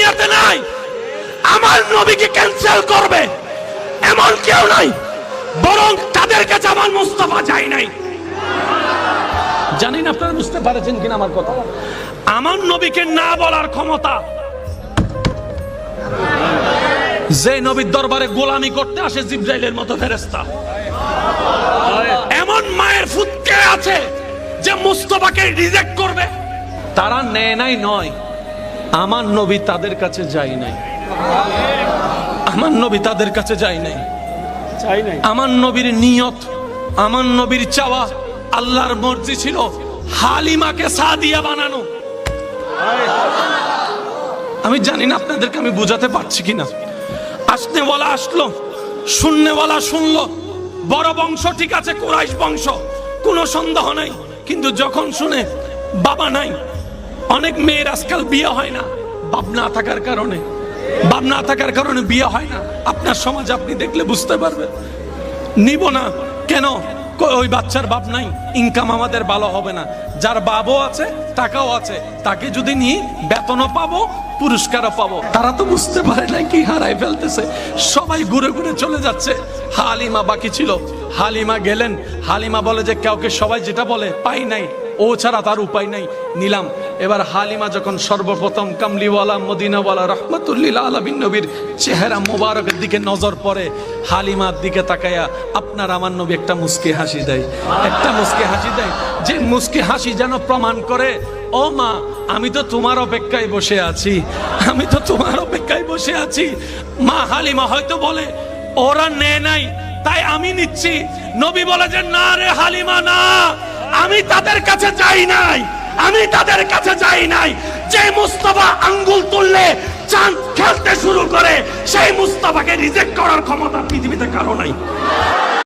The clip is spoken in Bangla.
দুনিয়াতে নাই আমার নবীকে ক্যান্সেল করবে এমন কেউ নাই, বরং তাদের কাছে আমার মুস্তাফা যায় নাই। জানি না আপনারা বুঝতে পারছেন কিনা আমার কথা। আমার নবীকে না বলার ক্ষমতা যে নবীর দরবারে গোলামি করতে আসে জিবরাইলের মতো ফেরেশতা, এমন মায়ের ফুটকে আছে যে মুস্তাফাকে রিজেক্ট করবে। তারা নেয় নাই নয়, আমার নবী তাদের কাছে যায় নাই। আমার নবী তাদের কাছে যায় নাই। আমার নবীর নিয়ত, আমার নবীর চাওয়া, আল্লাহর মর্জি ছিল হালিমাকে সাদিয়া বানানো। আমি জানি না আপনাদেরকে আমি বোঝাতে পারছি কিনা। আসনেওয়ালা আসলো, শুননেওয়ালা শুনলো। বড় বংশ ঠিক আছে, কুরাইশ বংশ, কোনো সন্দেহ নাই। কিন্তু যখন শুনে বাবা নাই, অনেক মেয়ের আজকাল বিয়ে হয় না বাপ না থাকার কারণে, বাপ না থাকার কারণে বিয়ে হয় না। আপনার সমাজ আপনি দেখলে বুঝতে পারবেন। নিব না কেন? ওই বাচ্চার বাপ নাই, ইনকাম আমাদের ভালো হবে না। যার বাবও আছে, টাকাও আছে, তাকে যদি নিয়ে বেতনও পাবো, পুরস্কারও পাবো। তারা তো বুঝতে পারে না কি হারাই ফেলতেছে। সবাই ঘুরে ঘুরে চলে যাচ্ছে। হালিমা বাকি ছিল। হালিমা গেলেন। হালিমা বলে যে কাউকে সবাই যেটা বলে পাই নাই, ও ছাড়া তার উপায় নাই, নিলাম। এবার হালিমা যখন সর্বপ্রথম কামলিওয়ালা মদিনাওয়ালা রহমতুল্লিল আলামিন নবীর চেহারা মোবারকের দিকে নজর পড়ে, হালিমার দিকে তাকায়া আপনার আমার নবী একটা মুস্কি হাসি দেয়, একটা মুস্কি হাসি দেয়, যে মুস্কি হাসি যেন প্রমাণ করে ও মা আমি তো তোমার অপেক্ষায় বসে আছি, আমি তো তোমার অপেক্ষায় বসে আছি। মা হালিমা হয়তো বলে ওরা নেয় নাই তাই আমি নিচ্ছি। নবী বলে যে না রে হালিমা না, আমি তাদের কাছে যাই নাই, আমি তাদের কাছে যাই নাই। যে মুস্তাফা আঙ্গুল তুললে চাঁদ খেলতে শুরু করে, সেই মুস্তাফাকে রিজেক্ট করার ক্ষমতা পৃথিবীতে কারো নাই।